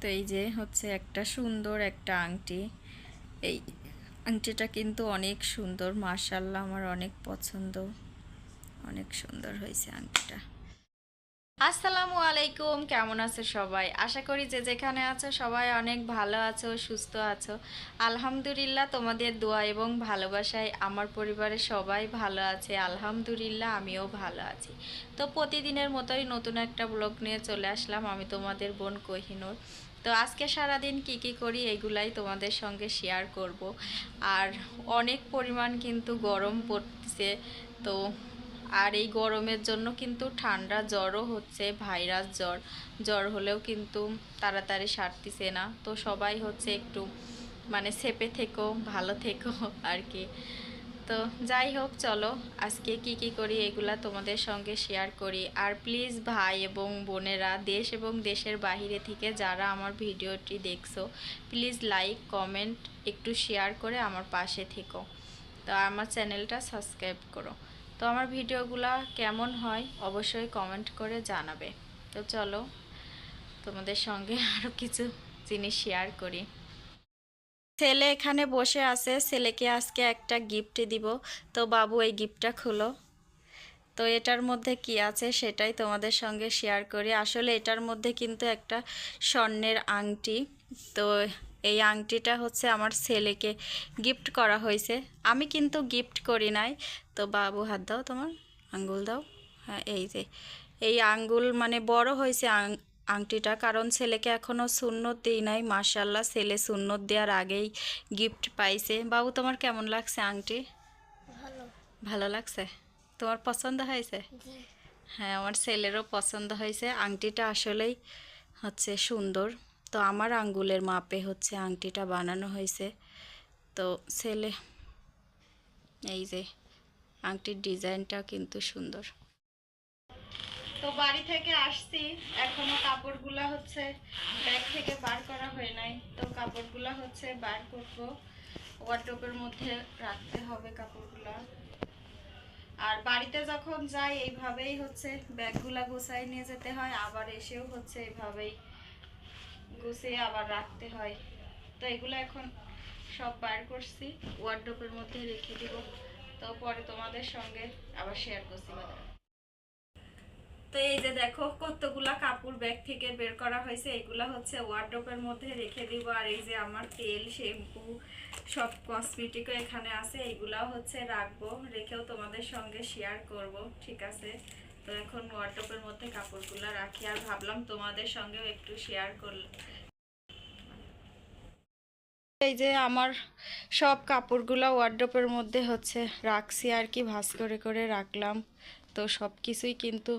তো এই যে হচ্ছে একটা সুন্দর একটা আংটি। এই আংটিটা কিন্তু অনেক সুন্দর, মাশাআল্লাহ, আমার অনেক পছন্দ, অনেক সুন্দর হয়েছে আংটিটা। আসসালামু আলাইকুম, কেমন আছো সবাই? আশা করি যে যেখানে আছো সবাই অনেক ভালো আছো, সুস্থ আছো। আলহামদুলিল্লাহ, তোমাদের দোয়া এবং ভালোবাসায় আমার পরিবারের সবাই ভালো আছে। আলহামদুলিল্লাহ, আমিও ভালো আছি। তো প্রতিদিনের মতোই নতুন একটা ব্লগ নিয়ে চলে আসলাম, আমি তোমাদের বোন কোহিনুর। তো আজকে সারাদিন কি কি করি এগুলাই তোমাদের সঙ্গে শেয়ার করব। আর অনেক পরিমাণ কিন্তু গরম পড়তেছে, তো আর এই গরমের জন্য কিন্তু ঠান্ডা জ্বরও হচ্ছে, ভাইরাস জ্বর। জ্বর হলেও কিন্তু তাড়াতাড়ি সারতিছে না, তো সবাই হচ্ছে একটু মানে সেপে থেকো, ভালো থেকো আর কি। তো যাই হোক, চলো আজকে কি কি করি এগুলা তোমাদের সঙ্গে শেয়ার করি। আর প্লিজ ভাই এবং বোনেরা, দেশ এবং দেশের বাহিরে থেকে যারা আমার ভিডিওটি দেখছো, প্লিজ লাইক কমেন্ট একটু শেয়ার করে আমার পাশে থেকো। তো আমার চ্যানেলটা সাবস্ক্রাইব করো। তো আমার ভিডিওগুলা কেমন হয় অবশ্যই কমেন্ট করে জানাবে। তো চলো তোমাদের সঙ্গে আরও কিছু জিনিস শেয়ার করি। ছেলে এখানে বসে আছে, ছেলেকে আজকে একটা গিফট দিব। তো বাবু এই গিফটটা খুলো। তো এটার মধ্যে কি আছে সেটাই তোমাদের সঙ্গে শেয়ার করি। আসলে এটার মধ্যে কিন্তু একটা স্বর্ণের আংটি। তো এই আংটিটা হচ্ছে আমার ছেলেকে গিফট করা হয়েছে, আমি কিন্তু গিফট করি নাই। তো বাবু হাত দাও, তোমার আঙ্গুল দাও। হ্যাঁ, এই যে এই আঙ্গুল মানে বড় হয়েছে আংটিটা, কারণ ছেলেকে এখনও সুন্নত দিই নাই। মাশাল্লাহ, ছেলে সুন্নত দেওয়ার আগেই গিফট পাইছে। বাবু, তোমার কেমন লাগছে আংটি? ভালো। ভালো লাগছে? তোমার পছন্দ হয়েছে? জি। হ্যাঁ, আমার ছেলেরও পছন্দ হয়েছে। আংটিটা আসলেই হচ্ছে সুন্দর। তো আমার আঙ্গুলের মাপে হচ্ছে আংটিটা বানানো হয়েছে। তো ছেলে, এই যে আংটির ডিজাইনটা কিন্তু সুন্দর। তো বাড়ি থেকে আসছি, এখনো কাপড়গুলা হচ্ছে ব্যাগ থেকে বার করা হয় নাই। তো কাপড়গুলা হচ্ছে বার করবো, ওয়ারড্রোবের মধ্যে রাখতে হবে কাপড়গুলা। আর বাড়িতে যখন যাই এইভাবেই হচ্ছে ব্যাগগুলা গুছাই নিয়ে যেতে হয়, আবার এসেও হচ্ছে এইভাবেই গুছিয়ে আবার রাখতে হয়। তো এগুলো এখন সব বার করছি, ওয়ারড্রোবের মধ্যে রেখে দিব। তো পরে তোমাদের সঙ্গে আবার শেয়ার করছি। তো এই যে দেখো কতগুলা কাপড় ব্যাগ থেকে বের করা হয়েছে, এগুলা হচ্ছে ওয়ারড্রোবের মধ্যে রেখে দিব। আর এই যে আমার তেল, শ্যাম্পু, সব কসমেটিকও এখানে আছে, এইগুলাও হচ্ছে রাখবো, রেখেও তোমাদের সঙ্গে শেয়ার করব। ঠিক আছে, তো এখন ওয়ারড্রোবের মধ্যে কাপড়গুলা রাখি, আর ভাবলাম তোমাদের সঙ্গেও একটু শেয়ার করলাম। এই যে আমার সব কাপড়গুলো ওয়ারড্রোবের মধ্যে হচ্ছে রাখছি আর কি, ভাঁজ করে করে রাখলাম। তো সব কিছুই কিন্তু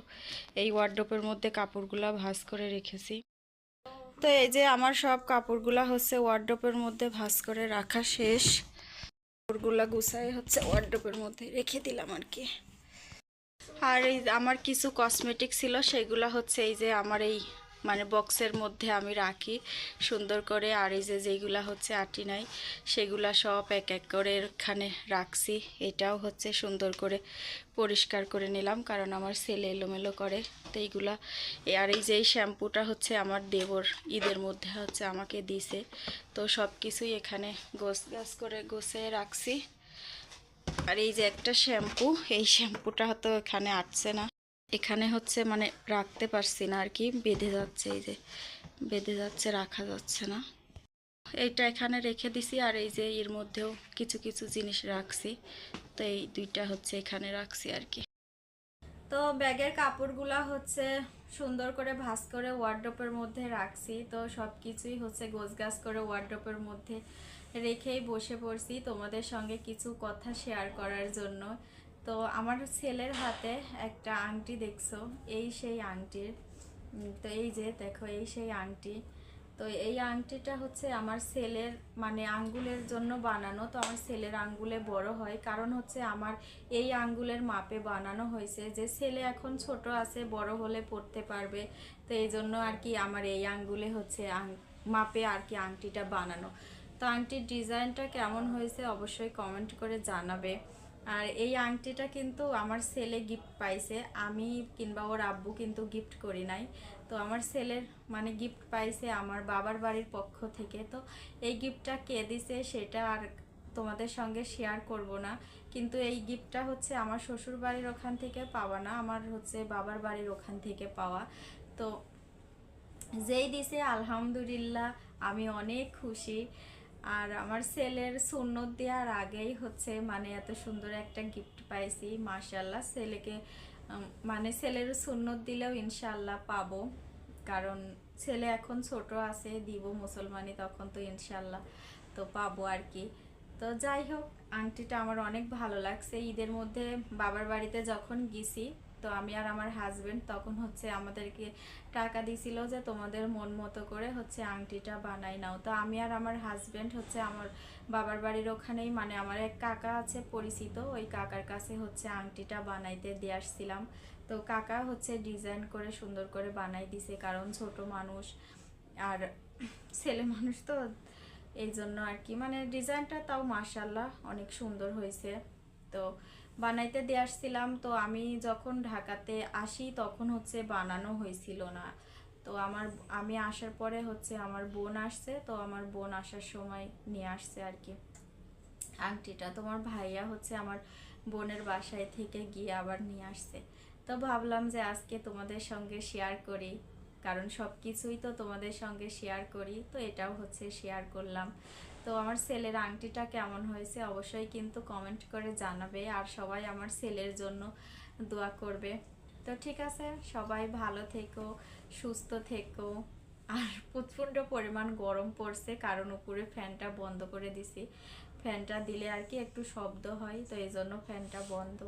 এই ওয়ারড্রোবের মধ্যে কাপড়গুলো ভাঁজ করে রেখেছি। তো এই যে আমার সব কাপড়গুলো হচ্ছে ওয়ারড্রোবের মধ্যে ভাঁজ করে রাখা শেষ। কাপড়গুলো গুছাই হচ্ছে ওয়ারড্রোবের মধ্যে রেখে দিলাম আর কি। আর এই আমার কিছু কসমেটিক ছিল, সেগুলো হচ্ছে এই যে আমার এই মানে বক্সের মধ্যে আমি রাখি সুন্দর করে। আর এই যে যেগুলা হচ্ছে আটি নাই, সেগুলা সব এক এক করে এখানে রাখছি। এটাও হচ্ছে সুন্দর করে পরিষ্কার করে নিলাম, কারণ আমার ছেলে এলোমেলো করে। তো এইগুলা, আর এই যে এই শ্যাম্পুটা হচ্ছে আমার দেবর ঈদের মধ্যে হচ্ছে আমাকে দিছে। তো সব কিছুই এখানে গোছ গাছ করে গুছিয়ে রাখছি। আর এই যে একটা শ্যাম্পু, এই শ্যাম্পুটা তো এখানে আটছে না, এখানে হচ্ছে মানে রাখতে পারছি না আর কি, বেঁধে যাচ্ছে, এই যে বেঁধে যাচ্ছে, রাখা যাচ্ছে না। এইটা এখানে রেখে দিছি। আর এই যে এর মধ্যেও কিছু কিছু জিনিস রাখছি, তো এই দুইটা হচ্ছে এখানে রাখছি আর কি। তো ব্যাগের কাপড়গুলা হচ্ছে সুন্দর করে ভাঁজ করে ওয়ারড্রোবের মধ্যে রাখছি। তো সব কিছুই হচ্ছে গোছগাছ করে ওয়ারড্রোবের মধ্যে রেখেই বসে পড়ছি তোমাদের সঙ্গে কিছু কথা শেয়ার করার জন্য। তো আমার ছেলের হাতে একটা আংটি দেখছো, এই সেই আংটির। তো এই যে দেখো, এই সেই আংটি। তো এই আংটিটা হচ্ছে আমার ছেলের মানে আঙ্গুলের জন্য বানানো। তো আমার ছেলের আঙ্গুলে বড় হয়, কারণ হচ্ছে আমার এই আঙ্গুলের মাপে বানানো হয়েছে, যে ছেলে এখন ছোট আছে, বড় হলে পড়তে পারবে। তো এই জন্য আর কি আমার এই আঙ্গুলে হচ্ছে মাপে আর কি আংটিটা বানানো। তো আংটির ডিজাইনটা কেমন হয়েছে অবশ্যই কমেন্ট করে জানাবে। আর এই আংটিটা কিন্তু আমার ছেলে গিফট পাইছে, আমি কিংবা ওর আব্বু কিন্তু গিফট করি নাই। তো তো আমার ছেলের মানে গিফট পাইছে আমার বাবার বাড়ির পক্ষ থেকে। তো এই গিফটটা কে দিছে সেটা আর তোমাদের সঙ্গে শেয়ার করব না, কিন্তু এই গিফটটা হচ্ছে আমার শ্বশুর বাড়ির ওখান থেকে পাওয়া না, আমার হচ্ছে বাবার বাড়ির ওখান থেকে পাওয়া। তো যেই দিছে আলহামদুলিল্লাহ আমি অনেক খুশি। আর আমার ছেলের সুন্নত দেওয়ার আগেই হচ্ছে মানে এত সুন্দর একটা গিফট পাইছি, মাশাআল্লাহ। ছেলেকে মানে ছেলের সুন্নত দিলেও ইনশাআল্লাহ পাবো, কারণ ছেলে এখন ছোট আছে, দিব মুসলমানি তখন তো ইনশাআল্লাহ তো পাবো আর কি। তো যাই হোক, আংটিটা আমার অনেক ভালো লাগছে। ঈদের মধ্যে বাবার বাড়িতে যখন গেছি, তো আমি আর আমার হাজবেন্ড তখন হচ্ছে আমাদেরকে টাকা দিছিল যে তোমাদের মন মতো করে হচ্ছে আংটিটা বানাই নাও। তো আমি আর আমার হাজবেন্ড হচ্ছে আমার বাবার বাড়ির ওখানেই মানে আমার এক কাকা আছে পরিচিত, ওই কাকার কাছে হচ্ছে আংটিটা বানাইতে দিয়ে আসছিলাম। তো কাকা হচ্ছে ডিজাইন করে সুন্দর করে বানাই দিছে, কারণ ছোট মানুষ আর ছেলে মানুষ তো এই জন্য আর কি, মানে ডিজাইনটা তাও মাশাআল্লাহ অনেক সুন্দর হয়েছে। তো বানাইতে দিয়ে আসছিলাম। তো আমি যখন ঢাকাতে আসি তখন হচ্ছে বানানো হয়েছিল না। তো আমি আসার পরে হচ্ছে আমার বোন আসছে, তো আমার বোন আসার সময় নিয়ে আসছে আর কি আংটিটা। তোমার ভাইয়া হচ্ছে আমার বোনের বাসায় থেকে গিয়ে আবার নিয়ে আসছে। তো ভাবলাম যে আজকে তোমাদের সঙ্গে শেয়ার করি, কারণ সব কিছুই তো তোমাদের সঙ্গে শেয়ার করি, তো এটাও হচ্ছে শেয়ার করলাম। তো আমার ছেলের আংটিটা কেমন হয়েছে অবশ্যই কিন্তু কমেন্ট করে জানাবে, আর সবাই আমার ছেলের জন্য দোয়া করবে। তো ঠিক আছে, সবাই ভালো থেকো, সুস্থ থেকো। আর প্রচণ্ড পরিমাণ গরম পড়ছে, কারণ উপরে ফ্যানটা বন্ধ করে দিছি, ফ্যানটা দিলে আর কি একটু শব্দ হয়, তো এই জন্য ফ্যানটা বন্ধ।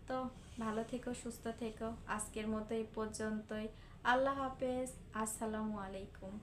তো ভালো থেকো, সুস্থ থেকো, আজকের মতো এই পর্যন্তই। আল্লাহ হাফেজ, আসসালামু আলাইকুম।